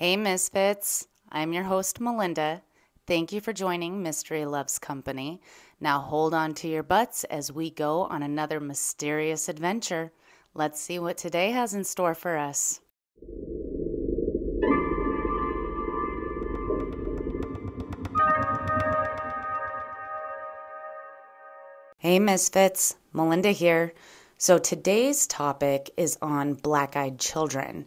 Hey, Misfits. I'm your host, Melinda. Thank you for joining Mystery Loves Company. Now hold on to your butts as we go on another mysterious adventure. Let's see what today has in store for us. Hey, Misfits. Melinda here. So today's topic is on black-eyed children.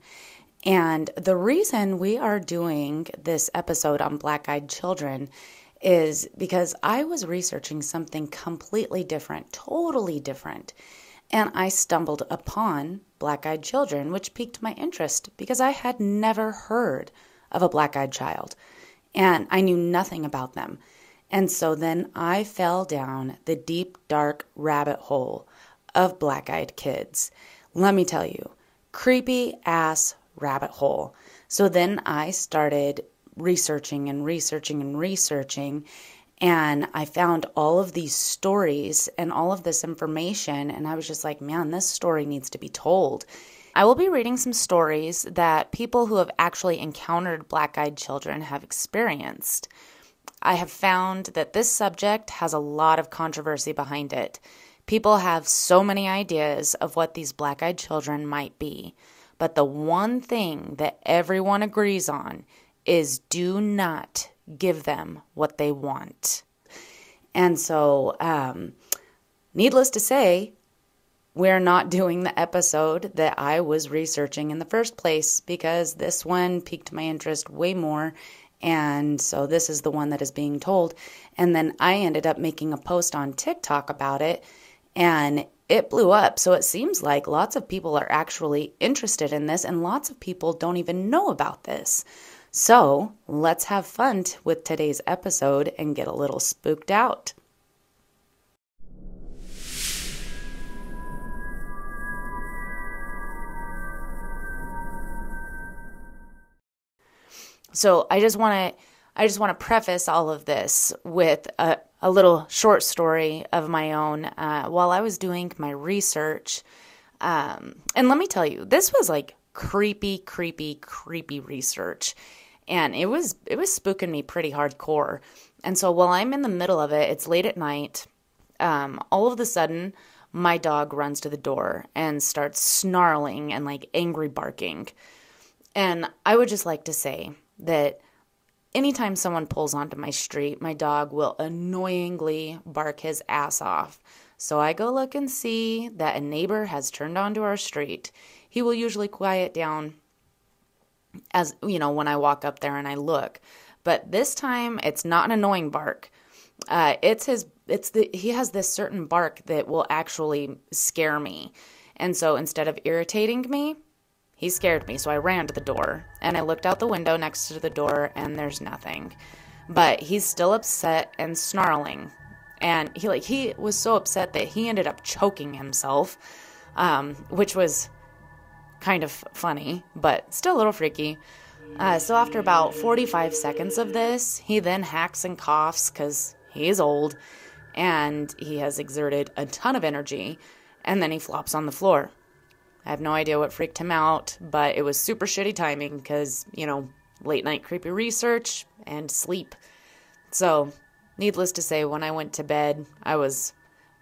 And the reason we are doing this episode on black-eyed children is because I was researching something completely different, totally different. And I stumbled upon black-eyed children, which piqued my interest because I had never heard of a black-eyed child. And I knew nothing about them. And so then I fell down the deep, dark rabbit hole of black-eyed kids. Let me tell you, creepy ass rabbit hole. So then I started researching, and I found all of these stories and all of this information, and I was just like, man, this story needs to be told. I will be reading some stories that people who have actually encountered black-eyed children have experienced. I have found that this subject has a lot of controversy behind it. People have so many ideas of what these black-eyed children might be. But the one thing that everyone agrees on is do not give them what they want. And so, needless to say, we're not doing the episode that I was researching in the first place because this one piqued my interest way more. And so this is the one that is being told. And then I ended up making a post on TikTok about it, and it blew up. So it seems like lots of people are actually interested in this, and lots of people don't even know about this. So let's have fun with today's episode and get a little spooked out. So I just want to preface all of this with a little short story of my own while I was doing my research. And let me tell you, this was like creepy research. And it was spooking me pretty hardcore. And so while I'm in the middle of it, it's late at night, all of a sudden, my dog runs to the door and starts snarling and like angry barking. And I would just like to say that anytime someone pulls onto my street, my dog will annoyingly bark his ass off. So I go look and see that a neighbor has turned onto our street. He will usually quiet down as, you know, when I walk up there and I look. But this time it's not an annoying bark. He has this certain bark that will actually scare me. And so instead of irritating me, he scared me, so I ran to the door, and I looked out the window next to the door, and there's nothing. But he's still upset and snarling, and he was so upset that he ended up choking himself, which was kind of funny, but still a little freaky. So after about 45 seconds of this, he then hacks and coughs because he's old, and he has exerted a ton of energy, and then he flops on the floor. I have no idea what freaked him out, but it was super shitty timing because, you know, late night creepy research and sleep. So, needless to say, when I went to bed, I was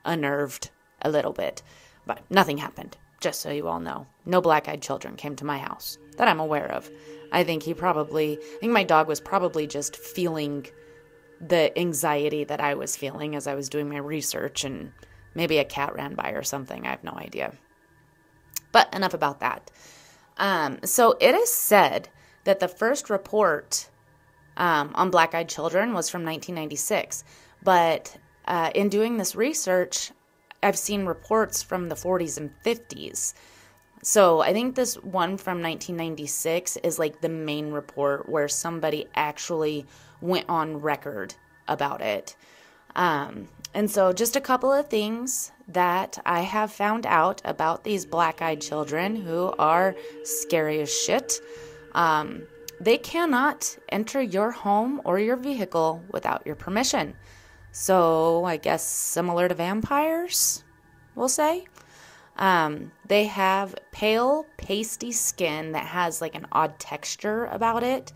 unnerved a little bit. But nothing happened, just so you all know. No black-eyed children came to my house that I'm aware of. I think my dog was probably just feeling the anxiety that I was feeling as I was doing my research, and maybe a cat ran by or something. I have no idea. But enough about that. So it is said that the first report on black-eyed children was from 1996. But in doing this research, I've seen reports from the 40s and 50s. So I think this one from 1996 is like the main report where somebody actually went on record about it. And so just a couple of things that I have found out about these black-eyed children who are scary as shit. They cannot enter your home or your vehicle without your permission. So I guess similar to vampires, we'll say. They have pale, pasty skin that has like an odd texture about it,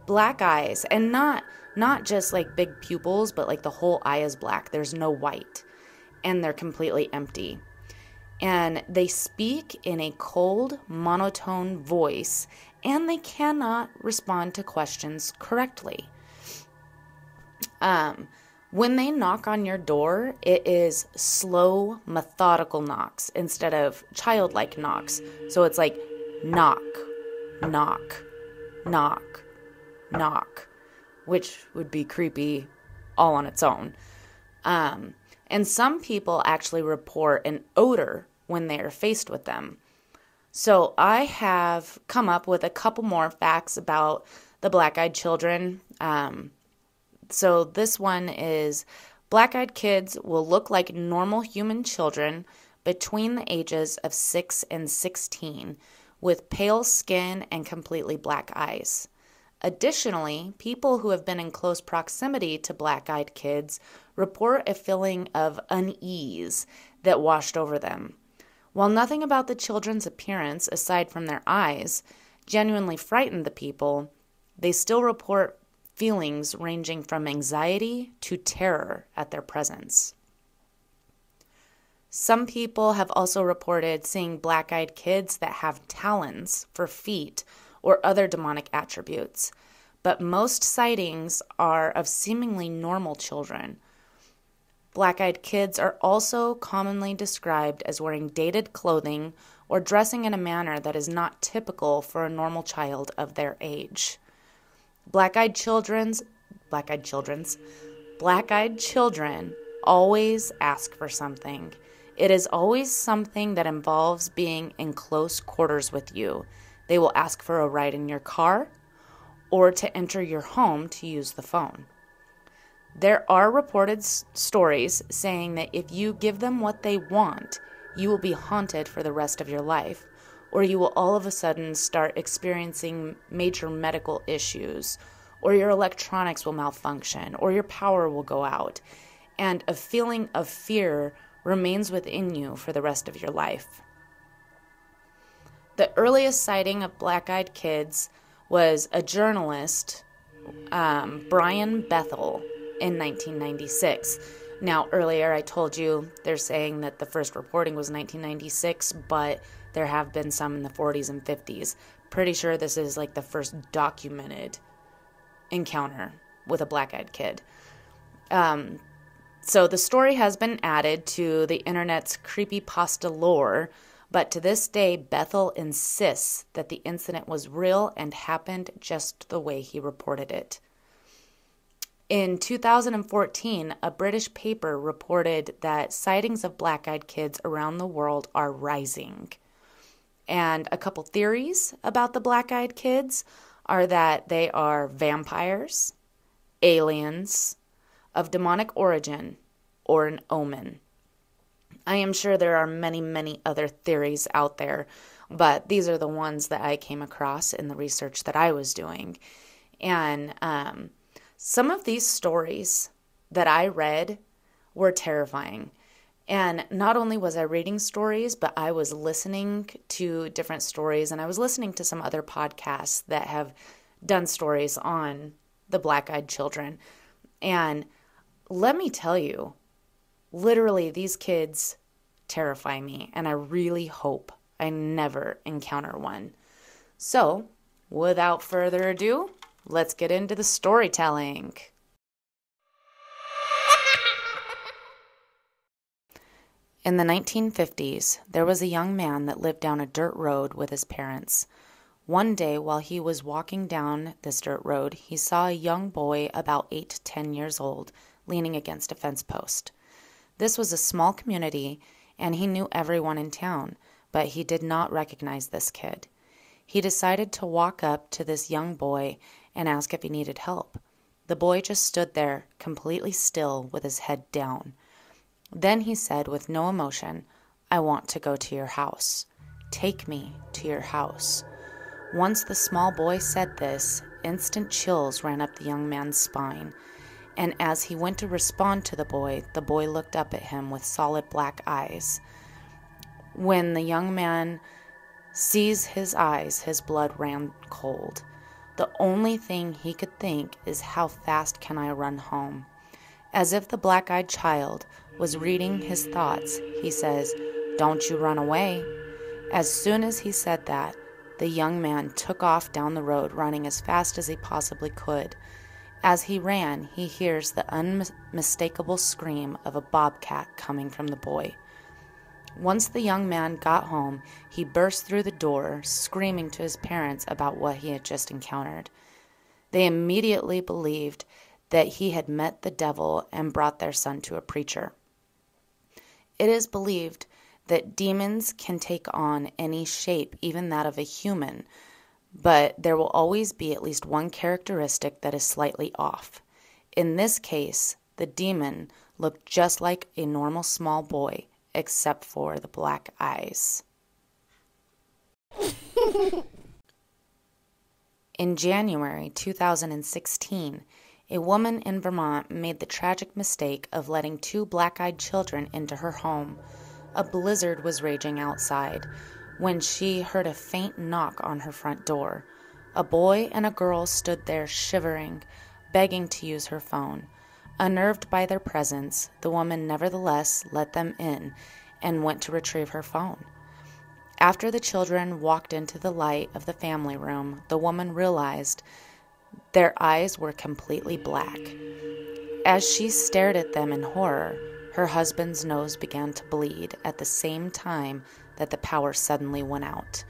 black eyes, and not just like big pupils, but like the whole eye is black. There's no white, and they're completely empty. And they speak in a cold, monotone voice, and they cannot respond to questions correctly. When they knock on your door, it is slow, methodical knocks instead of childlike knocks. So it's like knock, knock, knock, knock, which would be creepy all on its own. And some people actually report an odor when they are faced with them. So I have come up with a couple more facts about the black-eyed children. So this one is, black-eyed kids will look like normal human children between the ages of 6 and 16 with pale skin and completely black eyes. Additionally, people who have been in close proximity to black-eyed kids report a feeling of unease that washed over them. While nothing about the children's appearance, aside from their eyes, genuinely frightened the people, they still report feelings ranging from anxiety to terror at their presence. Some people have also reported seeing black-eyed kids that have talons for feet or other demonic attributes, but most sightings are of seemingly normal children. Black-eyed kids are also commonly described as wearing dated clothing or dressing in a manner that is not typical for a normal child of their age. Black-eyed children always ask for something. It is always something that involves being in close quarters with you. They will ask for a ride in your car or to enter your home to use the phone. There are reported stories saying that if you give them what they want, you will be haunted for the rest of your life, or you will all of a sudden start experiencing major medical issues, or your electronics will malfunction, or your power will go out, and a feeling of fear remains within you for the rest of your life. The earliest sighting of black-eyed kids was a journalist, Brian Bethel, in 1996. Now, earlier I told you they're saying that the first reporting was 1996, but there have been some in the 40s and 50s. Pretty sure this is like the first documented encounter with a black-eyed kid. So the story has been added to the internet's creepypasta lore, but to this day, Bethel insists that the incident was real and happened just the way he reported it. In 2014, a British paper reported that sightings of black-eyed kids around the world are rising. And a couple theories about the black-eyed kids are that they are vampires, aliens, of demonic origin, or an omen. I am sure there are many, many other theories out there, but these are the ones that I came across in the research that I was doing. And some of these stories that I read were terrifying. And not only was I reading stories, but I was listening to different stories, and I was listening to some other podcasts that have done stories on the black-eyed children. And let me tell you, literally these kids terrify me, and I really hope I never encounter one. So, without further ado, let's get into the storytelling. In the 1950s, there was a young man that lived down a dirt road with his parents. One day, while he was walking down this dirt road, he saw a young boy about 8 to 10 years old leaning against a fence post. This was a small community, and he knew everyone in town, but he did not recognize this kid. He decided to walk up to this young boy and ask if he needed help. The boy just stood there, completely still, with his head down. Then he said with no emotion, "I want to go to your house. Take me to your house." Once the small boy said this, instant chills ran up the young man's spine. And as he went to respond to the boy looked up at him with solid black eyes. When the young man sees his eyes, his blood ran cold. The only thing he could think is, how fast can I run home? As if the black-eyed child was reading his thoughts, he says, "Don't you run away." As soon as he said that, the young man took off down the road, running as fast as he possibly could. As he ran, he hears the unmistakable scream of a bobcat coming from the boy. Once the young man got home, he burst through the door, screaming to his parents about what he had just encountered. They immediately believed that he had met the devil and brought their son to a preacher. It is believed that demons can take on any shape, even that of a human, but there will always be at least one characteristic that is slightly off. In this case, the demon looked just like a normal small boy, except for the black eyes. In January 2016, a woman in Vermont made the tragic mistake of letting 2 black-eyed children into her home. A blizzard was raging outside when she heard a faint knock on her front door. A boy and a girl stood there shivering, begging to use her phone. Unnerved by their presence, the woman nevertheless let them in and went to retrieve her phone. After the children walked into the light of the family room, the woman realized their eyes were completely black. As she stared at them in horror, her husband's nose began to bleed at the same time that the power suddenly went out.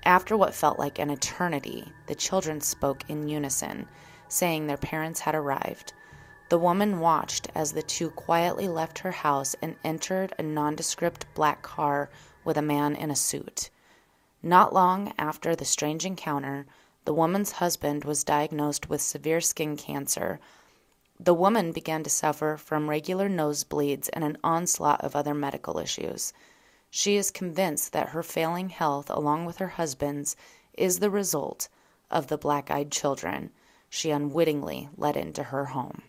After what felt like an eternity, the children spoke in unison, saying their parents had arrived. The woman watched as the 2 quietly left her house and entered a nondescript black car with a man in a suit. Not long after the strange encounter, the woman's husband was diagnosed with severe skin cancer. The woman began to suffer from regular nosebleeds and an onslaught of other medical issues. She is convinced that her failing health, along with her husband's, is the result of the black-eyed children she unwittingly let into her home.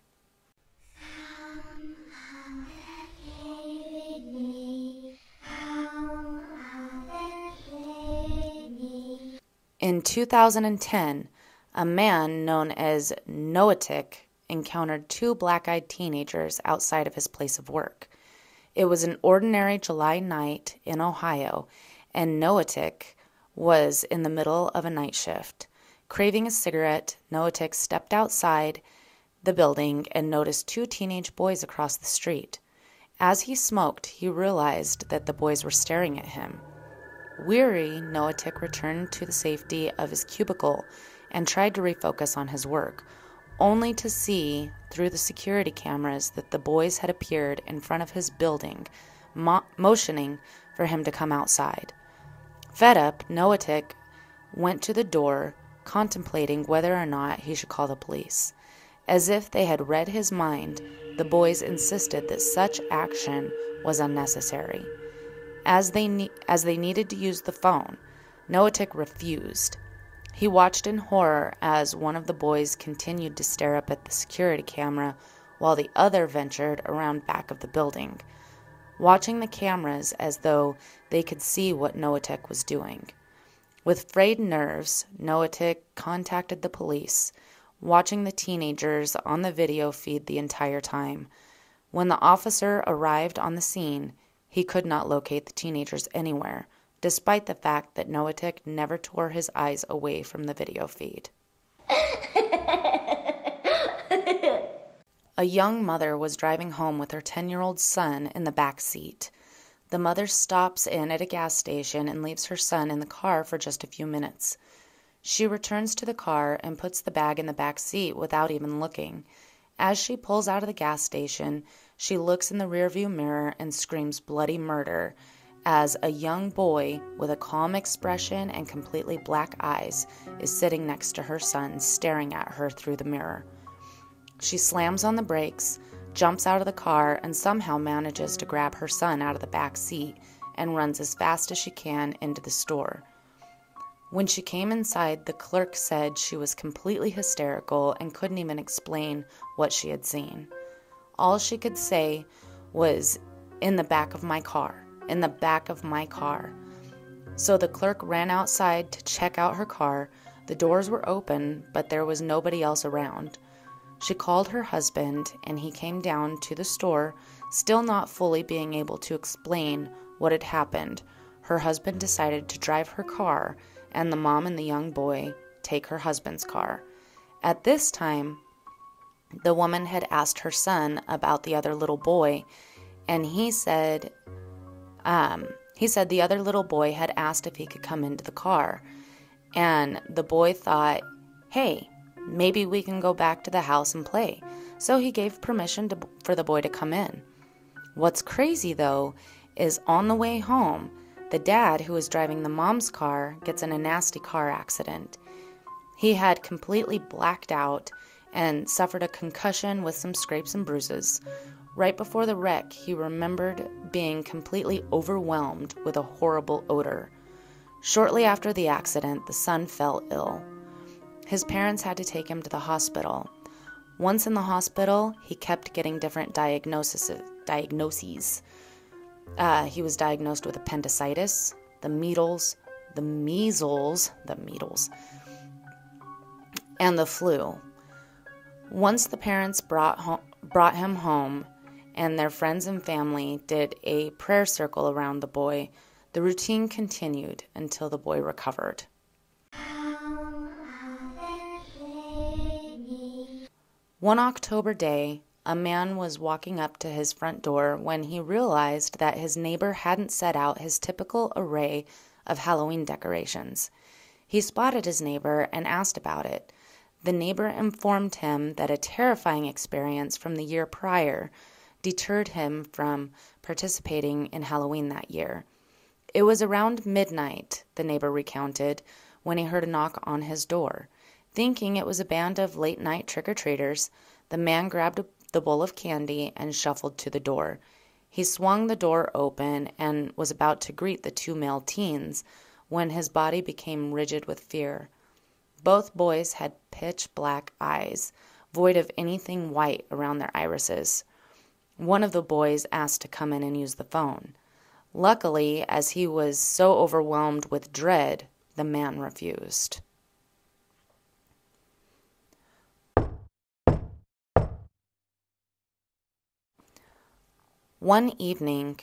In 2010, a man known as Noatic encountered 2 black-eyed teenagers outside of his place of work. It was an ordinary July night in Ohio, and Noatic was in the middle of a night shift. Craving a cigarette, Noatic stepped outside the building and noticed 2 teenage boys across the street. As he smoked, he realized that the boys were staring at him. Weary, Noatic returned to the safety of his cubicle and tried to refocus on his work, only to see through the security cameras that the boys had appeared in front of his building, motioning for him to come outside. Fed up, Noatic went to the door, contemplating whether or not he should call the police. As if they had read his mind, the boys insisted that such action was unnecessary. As they needed to use the phone, Noatic refused. He watched in horror as one of the boys continued to stare up at the security camera while the other ventured around back of the building, watching the cameras as though they could see what Noatic was doing. With frayed nerves, Noatic contacted the police, watching the teenagers on the video feed the entire time. When the officer arrived on the scene, he could not locate the teenagers anywhere, despite the fact that Noatic never tore his eyes away from the video feed. A young mother was driving home with her 10-year-old son in the back seat. The mother stops in at a gas station and leaves her son in the car for just a few minutes. She returns to the car and puts the bag in the back seat without even looking. As she pulls out of the gas station, she looks in the rearview mirror and screams bloody murder as a young boy with a calm expression and completely black eyes is sitting next to her son, staring at her through the mirror. She slams on the brakes, jumps out of the car, and somehow manages to grab her son out of the back seat and runs as fast as she can into the store. When she came inside, the clerk said she was completely hysterical and couldn't even explain what she had seen. All she could say was, "In the back of my car," in the back of my car. So the clerk ran outside to check out her car. The doors were open, but there was nobody else around. She called her husband, and he came down to the store, still not fully being able to explain what had happened. Her husband decided to drive her car, and the mom and the young boy take her husband's car. At this time, the woman had asked her son about the other little boy, and he said the other little boy had asked if he could come into the car. And the boy thought, hey, maybe we can go back to the house and play. So he gave permission for the boy to come in. What's crazy, though, is on the way home, the dad, who was driving the mom's car, gets in a nasty car accident. He had completely blacked out and suffered a concussion with some scrapes and bruises. Right before the wreck, he remembered being completely overwhelmed with a horrible odor. Shortly after the accident, the son fell ill. His parents had to take him to the hospital. Once in the hospital, he kept getting different diagnoses. He was diagnosed with appendicitis, the measles, and the flu. Once the parents brought him home, and their friends and family did a prayer circle around the boy, the routine continued until the boy recovered. One October day, a man was walking up to his front door when he realized that his neighbor hadn't set out his typical array of Halloween decorations. He spotted his neighbor and asked about it. The neighbor informed him that a terrifying experience from the year prior deterred him from participating in Halloween that year. It was around midnight, the neighbor recounted, when he heard a knock on his door. Thinking it was a band of late-night trick-or-treaters, the man grabbed the bowl of candy and shuffled to the door. He swung the door open and was about to greet the two male teens when his body became rigid with fear. Both boys had pitch-black eyes, void of anything white around their irises. One of the boys asked to come in and use the phone. Luckily, as he was so overwhelmed with dread, the man refused. One evening,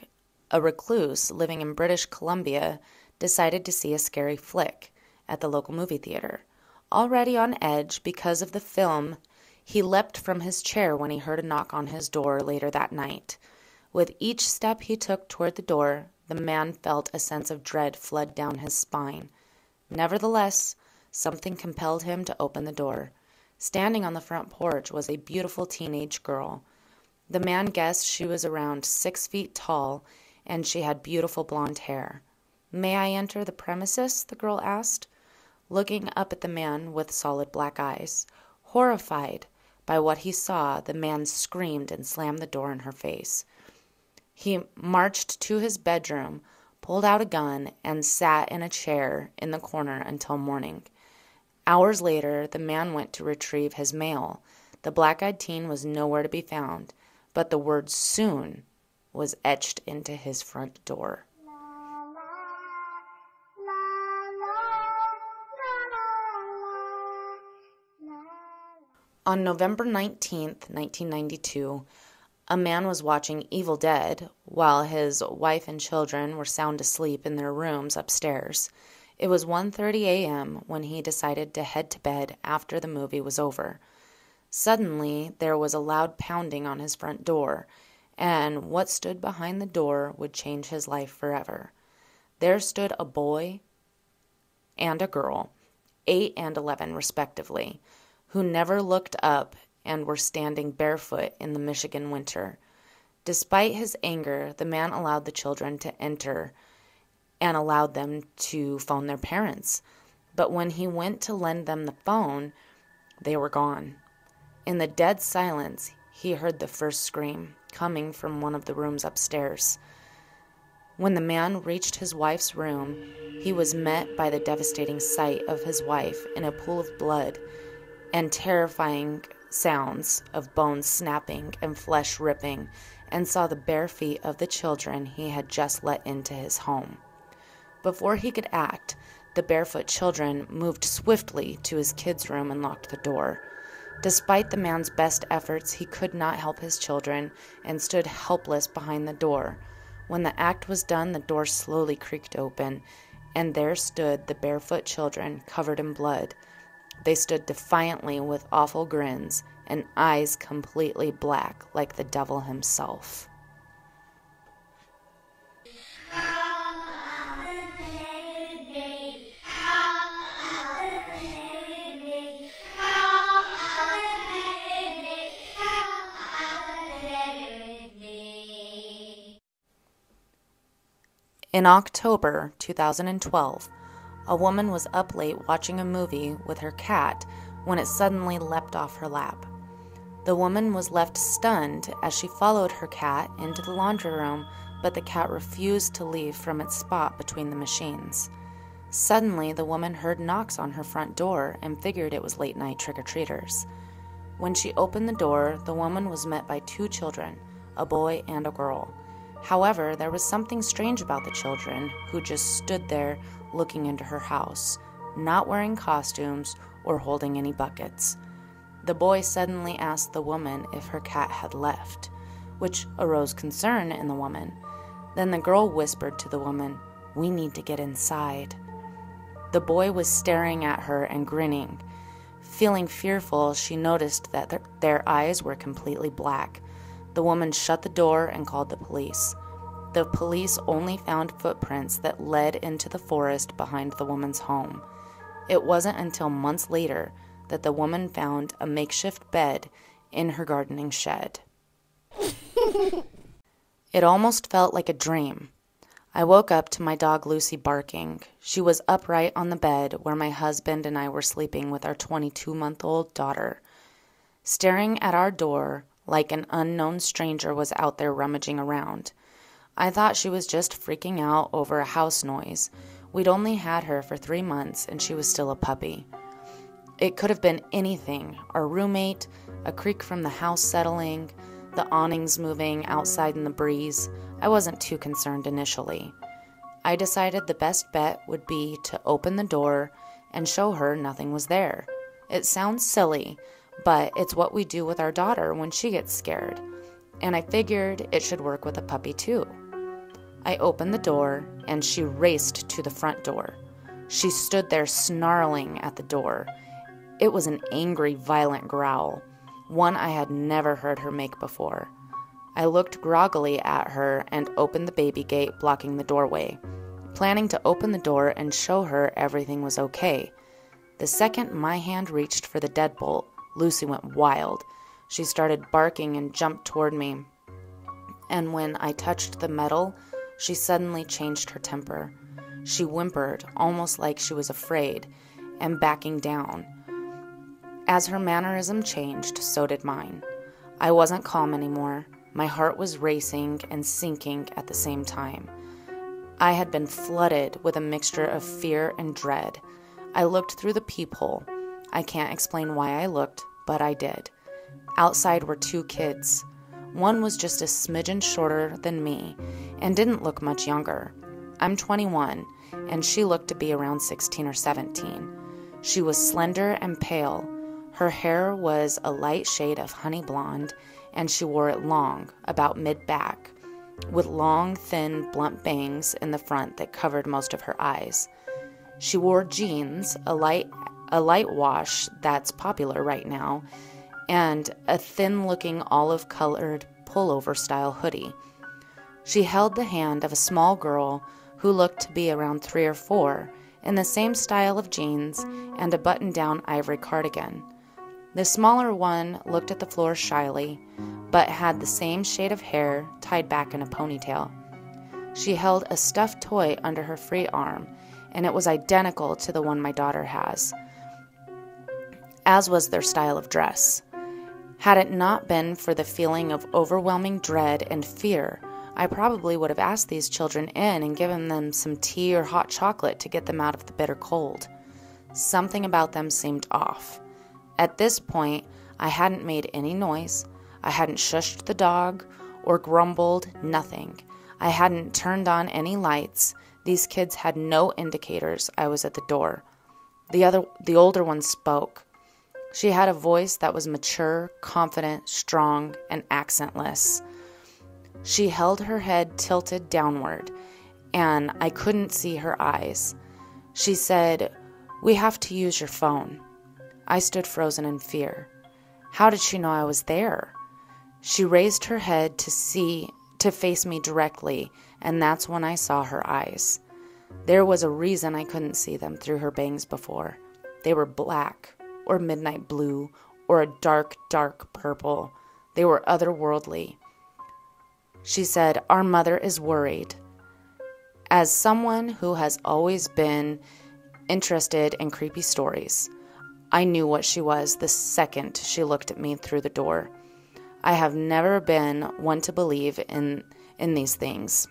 a recluse living in British Columbia decided to see a scary flick at the local movie theater. Already on edge because of the film, he leapt from his chair when he heard a knock on his door later that night. With each step he took toward the door, the man felt a sense of dread flood down his spine. Nevertheless, something compelled him to open the door. Standing on the front porch was a beautiful teenage girl. The man guessed she was around 6 feet tall, and she had beautiful blonde hair. "May I enter the premises?" the girl asked, looking up at the man with solid black eyes. Horrified by what he saw, the man screamed and slammed the door in her face. He marched to his bedroom, pulled out a gun, and sat in a chair in the corner until morning. Hours later, the man went to retrieve his mail. The black-eyed teen was nowhere to be found, but the word "soon" was etched into his front door. On November 19th, 1992, a man was watching Evil Dead while his wife and children were sound asleep in their rooms upstairs. It was 1:30 a.m. when he decided to head to bed after the movie was over. Suddenly, there was a loud pounding on his front door, and what stood behind the door would change his life forever. There stood a boy and a girl, 8 and 11 respectively, who never looked up and were standing barefoot in the Michigan winter. Despite his anger, the man allowed the children to enter and allowed them to phone their parents. But when he went to lend them the phone, they were gone. In the dead silence, he heard the first scream coming from one of the rooms upstairs. When the man reached his wife's room, he was met by the devastating sight of his wife in a pool of blood and terrifying sounds of bones snapping and flesh ripping and saw the bare feet of the children he had just let into his home. Before he could act, the barefoot children moved swiftly to his kids' room and locked the door. Despite the man's best efforts, he could not help his children and stood helpless behind the door. When the act was done, the door slowly creaked open, and there stood the barefoot children covered in blood. They stood defiantly with awful grins and eyes completely black like the devil himself. In October 2012, a woman was up late watching a movie with her cat when it suddenly leapt off her lap. The woman was left stunned as she followed her cat into the laundry room, but the cat refused to leave from its spot between the machines. Suddenly, the woman heard knocks on her front door and figured it was late-night trick-or-treaters. When she opened the door, the woman was met by 2 children, a boy and a girl. However, there was something strange about the children, who just stood there looking into her house, not wearing costumes or holding any buckets. The boy suddenly asked the woman if her cat had left, which arose concern in the woman. Then the girl whispered to the woman, "We need to get inside." The boy was staring at her and grinning. Feeling fearful, she noticed that their eyes were completely black. The woman shut the door and called the police. The police only found footprints that led into the forest behind the woman's home. It wasn't until months later that the woman found a makeshift bed in her gardening shed. It almost felt like a dream. I woke up to my dog Lucy barking. She was upright on the bed where my husband and I were sleeping with our 22-month-old daughter. Staring at our door like an unknown stranger was out there rummaging around. I thought she was just freaking out over a house noise. We'd only had her for 3 months and she was still a puppy. It could have been anything: our roommate, a creak from the house settling, the awnings moving outside in the breeze. I wasn't too concerned initially. I decided the best bet would be to open the door and show her nothing was there. It sounds silly, but it's what we do with our daughter when she gets scared, and I figured it should work with a puppy too. I opened the door, and she raced to the front door. She stood there snarling at the door. It was an angry, violent growl, one I had never heard her make before. I looked groggily at her and opened the baby gate blocking the doorway, planning to open the door and show her everything was okay. The second my hand reached for the deadbolt, Lucy went wild. She started barking and jumped toward me. And when I touched the metal, she suddenly changed her temper. She whimpered, almost like she was afraid, and backing down. As her mannerism changed, so did mine. I wasn't calm anymore. My heart was racing and sinking at the same time. I had been flooded with a mixture of fear and dread. I looked through the peephole. I can't explain why I looked, but I did. Outside were 2 kids. One was just a smidgen shorter than me and didn't look much younger. I'm 21, and she looked to be around 16 or 17. She was slender and pale. Her hair was a light shade of honey blonde, and she wore it long, about mid-back, with long, thin, blunt bangs in the front that covered most of her eyes. She wore jeans, a light wash that's popular right now, and a thin-looking olive-colored pullover-style hoodie. She held the hand of a small girl who looked to be around 3 or 4, in the same style of jeans and a button-down ivory cardigan. The smaller one looked at the floor shyly, but had the same shade of hair tied back in a ponytail. She held a stuffed toy under her free arm, and it was identical to the one my daughter has, as was their style of dress. Had it not been for the feeling of overwhelming dread and fear, I probably would have asked these children in and given them some tea or hot chocolate to get them out of the bitter cold. Something about them seemed off. At this point, I hadn't made any noise, I hadn't shushed the dog or grumbled, nothing. I hadn't turned on any lights. These kids had no indicators I was at the door. The older one spoke. She had a voice that was mature, confident, strong, and accentless. She held her head tilted downward, and I couldn't see her eyes. She said, "We have to use your phone." I stood frozen in fear. How did she know I was there? She raised her head to face me directly, and that's when I saw her eyes. There was a reason I couldn't see them through her bangs before. They were black, or midnight blue, or a dark, dark purple. They were otherworldly. She said, "Our mother is worried." As someone who has always been interested in creepy stories, I knew what she was the second she looked at me through the door. I have never been one to believe in these things.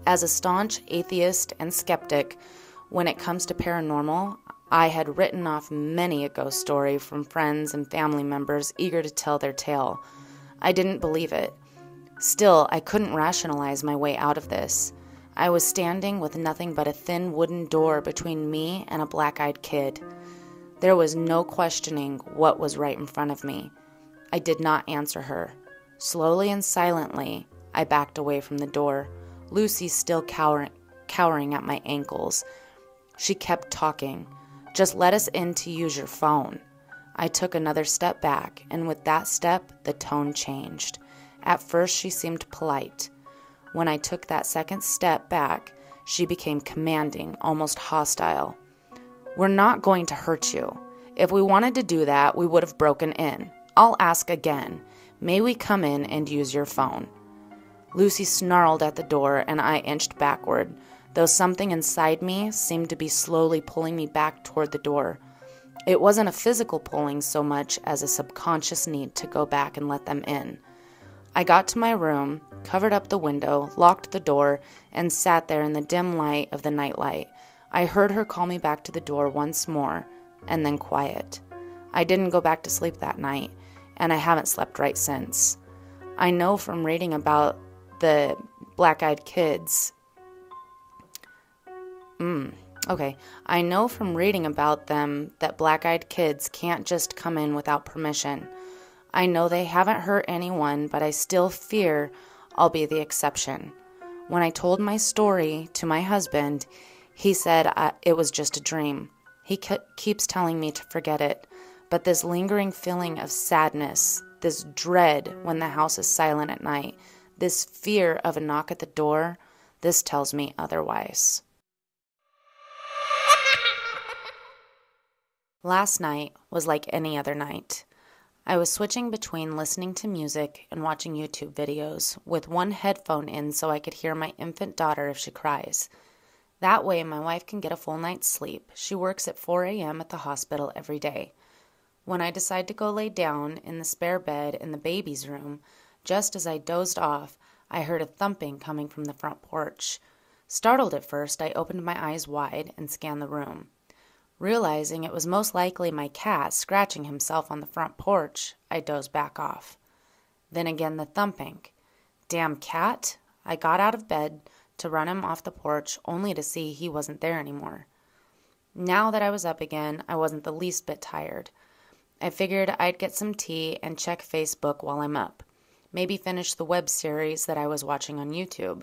As a staunch atheist and skeptic, when it comes to paranormal, I had written off many a ghost story from friends and family members eager to tell their tale. I didn't believe it. Still, I couldn't rationalize my way out of this. I was standing with nothing but a thin wooden door between me and a black-eyed kid. There was no questioning what was right in front of me. I did not answer her. Slowly and silently, I backed away from the door, Lucy still cowering at my ankles. She kept talking. "Just let us in to use your phone." I took another step back, and with that step, the tone changed. At first, she seemed polite. When I took that second step back, she became commanding, almost hostile. "We're not going to hurt you. If we wanted to do that, we would have broken in. I'll ask again. May we come in and use your phone?" Lucy snarled at the door, and I inched backward, though something inside me seemed to be slowly pulling me back toward the door. It wasn't a physical pulling so much as a subconscious need to go back and let them in. I got to my room, covered up the window, locked the door, and sat there in the dim light of the nightlight. I heard her call me back to the door once more, and then quiet. I didn't go back to sleep that night, and I haven't slept right since. I know from reading about the black-eyed kids. I know from reading about them that black-eyed kids can't just come in without permission. I know they haven't hurt anyone, but I still fear I'll be the exception. When I told my story to my husband, he said it was just a dream. He keeps telling me to forget it, but this lingering feeling of sadness, this dread when the house is silent at night, this fear of a knock at the door, this tells me otherwise. Last night was like any other night. I was switching between listening to music and watching YouTube videos with one headphone in so I could hear my infant daughter if she cries. That way my wife can get a full night's sleep. She works at 4 a.m. at the hospital every day. When I decide to go lay down in the spare bed in the baby's room, just as I dozed off, I heard a thumping coming from the front porch. Startled at first, I opened my eyes wide and scanned the room. Realizing it was most likely my cat scratching himself on the front porch, I dozed back off. Then again the thumping. Damn cat! I got out of bed to run him off the porch, only to see he wasn't there anymore. Now that I was up again, I wasn't the least bit tired. I figured I'd get some tea and check Facebook while I'm up. Maybe finish the web series that I was watching on YouTube.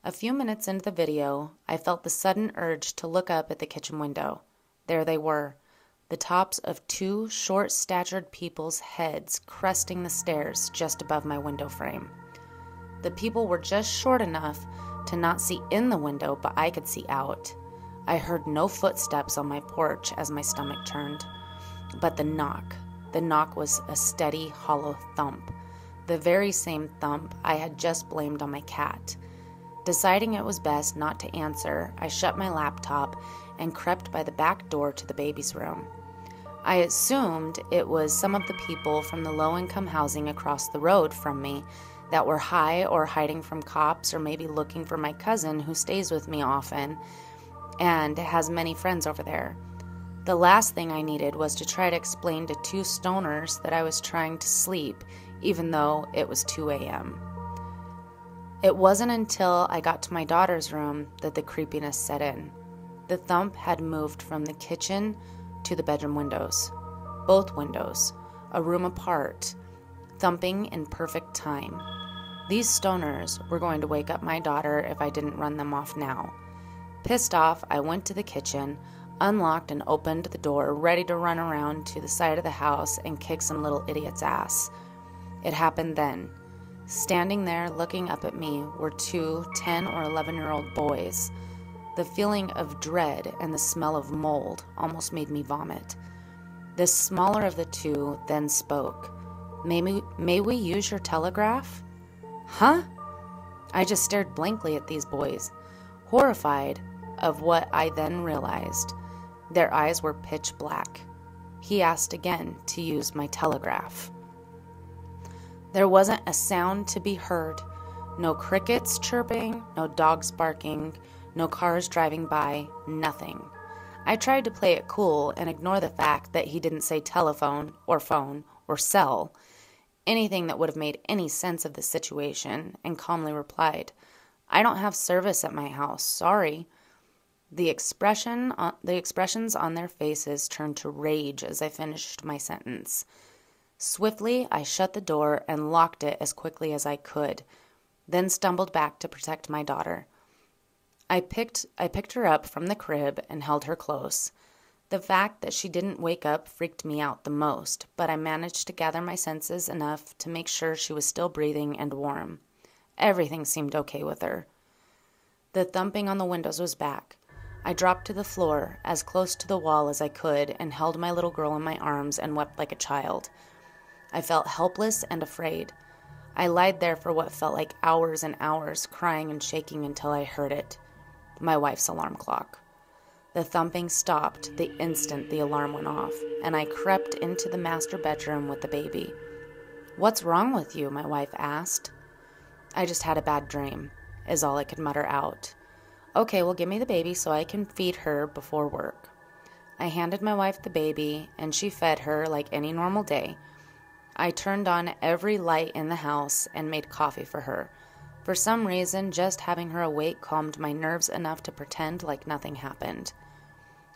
A few minutes into the video, I felt the sudden urge to look up at the kitchen window. There they were, the tops of two short-statured people's heads cresting the stairs just above my window frame. The people were just short enough to not see in the window, but I could see out. I heard no footsteps on my porch as my stomach turned. But the knock was a steady, hollow thump. The very same thump I had just blamed on my cat. Deciding it was best not to answer, I shut my laptop and crept by the back door to the baby's room. I assumed it was some of the people from the low-income housing across the road from me that were high or hiding from cops or maybe looking for my cousin who stays with me often and has many friends over there. The last thing I needed was to try to explain to two stoners that I was trying to sleep, even though it was 2 a.m. It wasn't until I got to my daughter's room that the creepiness set in. The thump had moved from the kitchen to the bedroom windows. Both windows, a room apart, thumping in perfect time. These stoners were going to wake up my daughter if I didn't run them off now. Pissed off, I went to the kitchen, unlocked and opened the door, ready to run around to the side of the house and kick some little idiot's ass. It happened then. Standing there looking up at me were two 10 or 11-year-old boys. The feeling of dread and the smell of mold almost made me vomit. The smaller of the two then spoke. May we use your telegraph?" "Huh?" I just stared blankly at these boys, horrified of what I then realized. Their eyes were pitch black. He asked again to use my telegraph. There wasn't a sound to be heard. No crickets chirping, no dogs barking, no cars driving by, nothing. I tried to play it cool and ignore the fact that he didn't say telephone or phone or cell, anything that would have made any sense of the situation, and calmly replied, "I don't have service at my house, sorry." The expressions on their faces turned to rage as I finished my sentence. Swiftly, I shut the door and locked it as quickly as I could, then stumbled back to protect my daughter. I picked her up from the crib and held her close. The fact that she didn't wake up freaked me out the most, but I managed to gather my senses enough to make sure she was still breathing and warm. Everything seemed okay with her. The thumping on the windows was back. I dropped to the floor, as close to the wall as I could, and held my little girl in my arms and wept like a child. I felt helpless and afraid. I lied there for what felt like hours and hours, crying and shaking until I heard it. My wife's alarm clock. The thumping stopped the instant the alarm went off, and I crept into the master bedroom with the baby. "What's wrong with you?" my wife asked. "I just had a bad dream," is all I could mutter out. "Okay, well, give me the baby so I can feed her before work." I handed my wife the baby, and she fed her like any normal day. I turned on every light in the house and made coffee for her. For some reason, just having her awake calmed my nerves enough to pretend like nothing happened.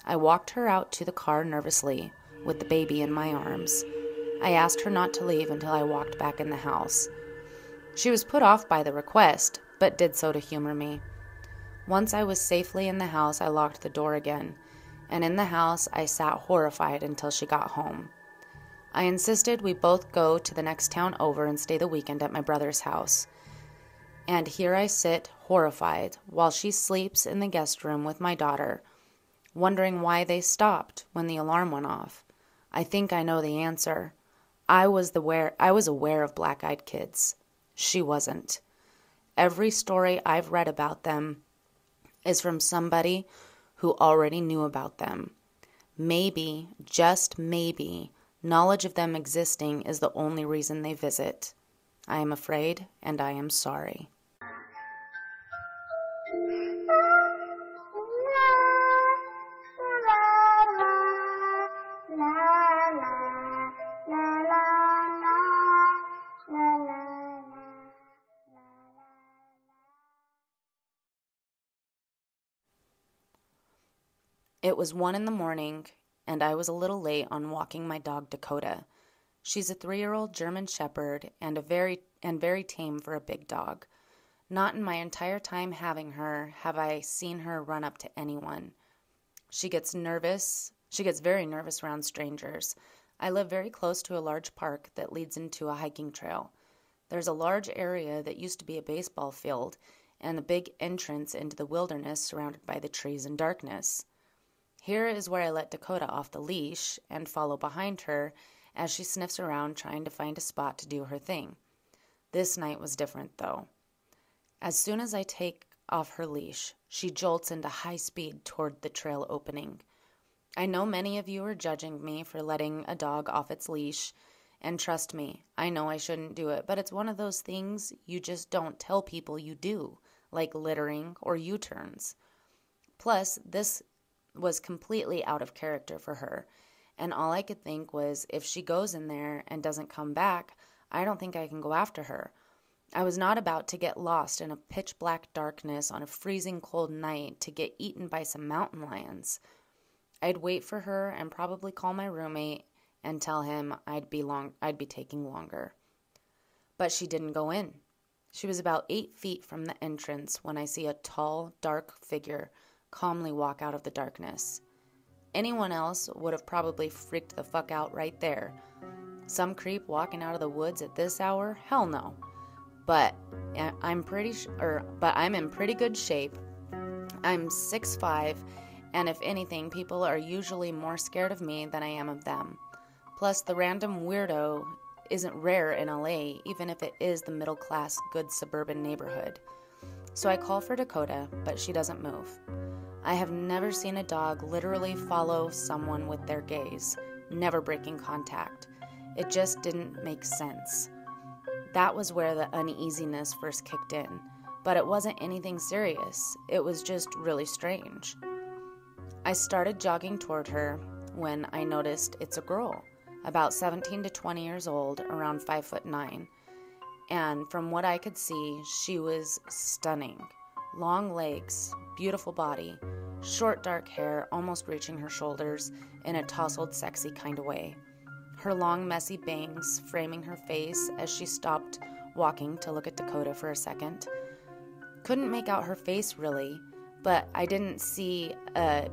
I walked her out to the car nervously, with the baby in my arms. I asked her not to leave until I walked back in the house. She was put off by the request, but did so to humor me. Once I was safely in the house, I locked the door again, and in the house I sat horrified until she got home. I insisted we both go to the next town over and stay the weekend at my brother's house. And here I sit, horrified, while she sleeps in the guest room with my daughter, wondering why they stopped when the alarm went off. I think I know the answer. I was aware of black-eyed kids. She wasn't. Every story I've read about them is from somebody who already knew about them. Maybe, just maybe, knowledge of them existing is the only reason they visit. I am afraid, and I am sorry. It was 1 a.m, and I was a little late on walking my dog Dakota. She's a 3-year-old German Shepherd and very tame for a big dog. Not in my entire time having her have I seen her run up to anyone. She gets very nervous around strangers. I live very close to a large park that leads into a hiking trail. There's a large area that used to be a baseball field and a big entrance into the wilderness surrounded by the trees and darkness. Here is where I let Dakota off the leash and follow behind her as she sniffs around trying to find a spot to do her thing. This night was different, though. As soon as I take off her leash, she jolts into high speed toward the trail opening. I know many of you are judging me for letting a dog off its leash, and trust me, I know I shouldn't do it, but it's one of those things you just don't tell people you do, like littering or U-turns. Plus, this was completely out of character for her, and all I could think was if she goes in there and doesn't come back, I don't think I can go after her. I was not about to get lost in a pitch black darkness on a freezing cold night to get eaten by some mountain lions. I'd wait for her and probably call my roommate and tell him I'd be taking longer. But she didn't go in. She was about 8 feet from the entrance when I see a tall, dark figure calmly walk out of the darkness. Anyone else would have probably freaked the fuck out right there. Some creep walking out of the woods at this hour? Hell no. But I'm in pretty good shape. I'm 6'5", and if anything, people are usually more scared of me than I am of them. Plus, the random weirdo isn't rare in LA, even if it is the middle-class, good suburban neighborhood. So I call for Dakota, but she doesn't move. I have never seen a dog literally follow someone with their gaze, never breaking contact. It just didn't make sense. That was where the uneasiness first kicked in, but it wasn't anything serious. It was just really strange. I started jogging toward her when I noticed it's a girl, about 17 to 20 years old, around 5'9". And from what I could see, she was stunning. Long legs, beautiful body, short dark hair almost reaching her shoulders in a tousled, sexy kind of way. Her long, messy bangs framing her face as she stopped walking to look at Dakota for a second. Couldn't make out her face really, but I didn't see a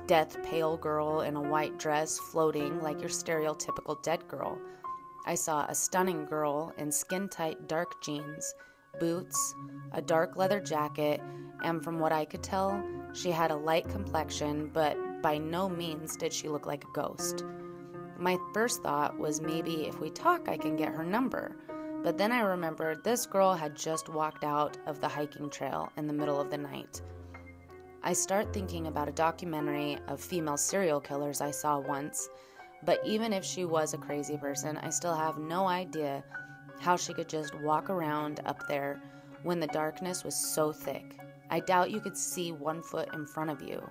death pale girl in a white dress floating like your stereotypical dead girl. I saw a stunning girl in skin-tight dark jeans, boots, a dark leather jacket, and from what I could tell, she had a light complexion, but by no means did she look like a ghost. My first thought was maybe if we talk I can get her number, but then I remembered this girl had just walked out of the hiking trail in the middle of the night. I start thinking about a documentary of female serial killers I saw once, but even if she was a crazy person, I still have no idea how she could just walk around up there when the darkness was so thick. I doubt you could see 1 foot in front of you.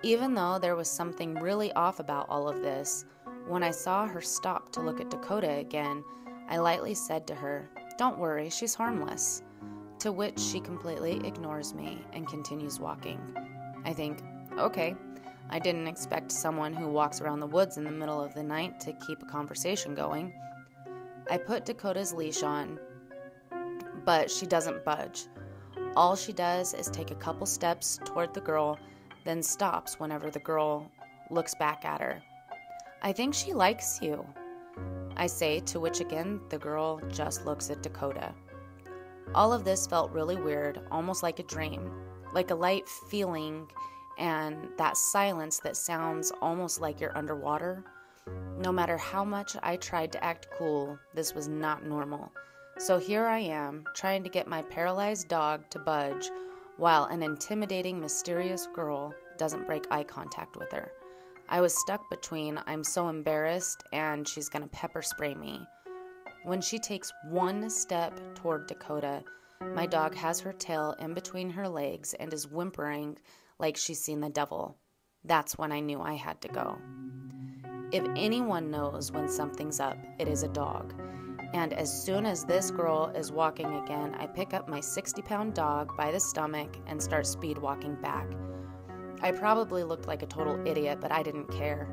Even though there was something really off about all of this, when I saw her stop to look at Dakota again, I lightly said to her, "Don't worry, she's harmless." To which she completely ignores me and continues walking. I think, okay, I didn't expect someone who walks around the woods in the middle of the night to keep a conversation going. I put Dakota's leash on, but she doesn't budge. All she does is take a couple steps toward the girl, then stops whenever the girl looks back at her. "I think she likes you," I say, to which again the girl just looks at Dakota. All of this felt really weird, almost like a dream, like a light feeling and that silence that sounds almost like you're underwater. No matter how much I tried to act cool, this was not normal. So here I am, trying to get my paralyzed dog to budge, while an intimidating, mysterious girl doesn't break eye contact with her. I was stuck between I'm so embarrassed and she's gonna pepper spray me. When she takes one step toward Dakota, my dog has her tail in between her legs and is whimpering like she's seen the devil. That's when I knew I had to go. If anyone knows when something's up, it is a dog. And as soon as this girl is walking again, I pick up my 60-pound dog by the stomach and start speed walking back. I probably looked like a total idiot, but I didn't care.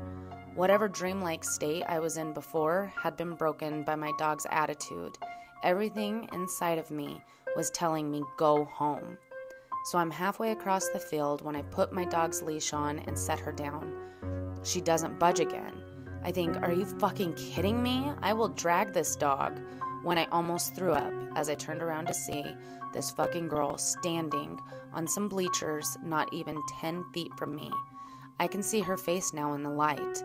Whatever dreamlike state I was in before had been broken by my dog's attitude. Everything inside of me was telling me, go home. So I'm halfway across the field when I put my dog's leash on and set her down. She doesn't budge again. I think, are you fucking kidding me? I will drag this dog, when I almost threw up as I turned around to see this fucking girl standing on some bleachers not even 10 feet from me. I can see her face now in the light.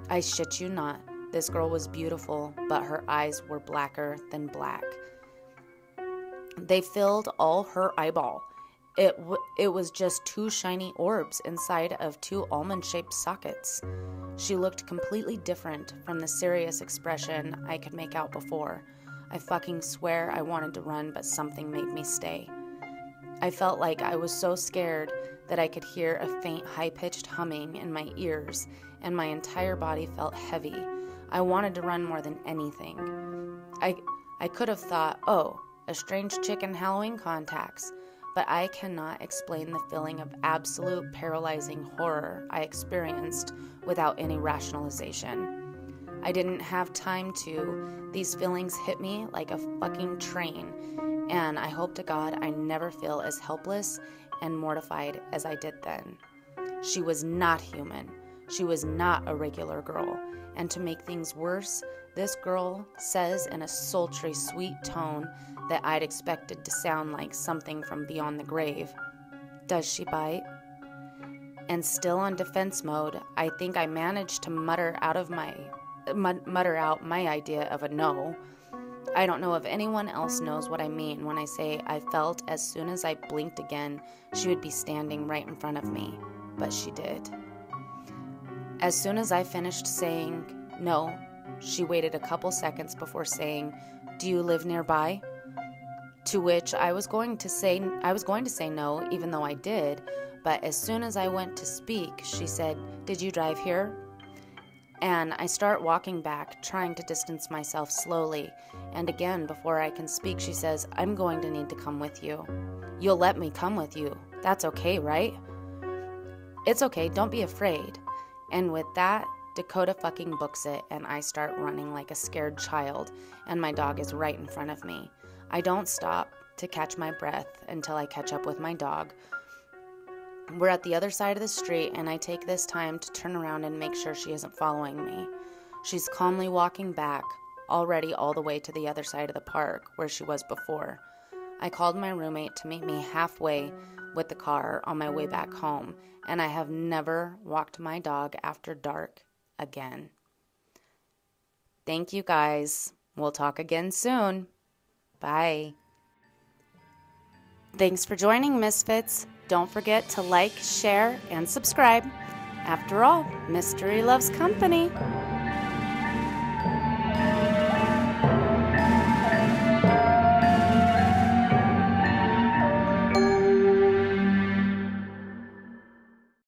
I shit you not, this girl was beautiful, but her eyes were blacker than black. They filled all her eyeball. It was just 2 shiny orbs inside of 2 almond-shaped sockets. She looked completely different from the serious expression I could make out before. I fucking swear I wanted to run, but something made me stay. I felt like I was so scared that I could hear a faint, high-pitched humming in my ears, and my entire body felt heavy. I wanted to run more than anything. I could have thought, oh, a strange chick in Halloween contacts, but I cannot explain the feeling of absolute paralyzing horror I experienced without any rationalization. I didn't have time to. These feelings hit me like a fucking train, and I hope to God I never feel as helpless and mortified as I did then. She was not human. She was not a regular girl. And to make things worse, this girl says in a sultry, sweet tone that I'd expected to sound like something from beyond the grave, "Does she bite?" And still on defense mode, I think I managed to mutter out my idea of a no. I don't know if anyone else knows what I mean when I say I felt as soon as I blinked again, she would be standing right in front of me. But she did. As soon as I finished saying no, she waited a couple seconds before saying, "Do you live nearby?" To which I was going to say no, even though I did, but as soon as I went to speak, she said, "Did you drive here?" And I start walking back, trying to distance myself slowly, and again, before I can speak, she says, "I'm going to need to come with you. You'll let me come with you. That's okay, right?" "It's okay, don't be afraid." And with that, Dakota fucking books it, and I start running like a scared child, and my dog is right in front of me. I don't stop to catch my breath until I catch up with my dog. We're at the other side of the street, and I take this time to turn around and make sure she isn't following me. She's calmly walking back, already all the way to the other side of the park, where she was before. I called my roommate to meet me halfway with the car on my way back home, and I have never walked my dog after dark again. Thank you, guys. We'll talk again soon. Bye. Thanks for joining, Misfits. Don't forget to like, share, and subscribe. After all, mystery loves company.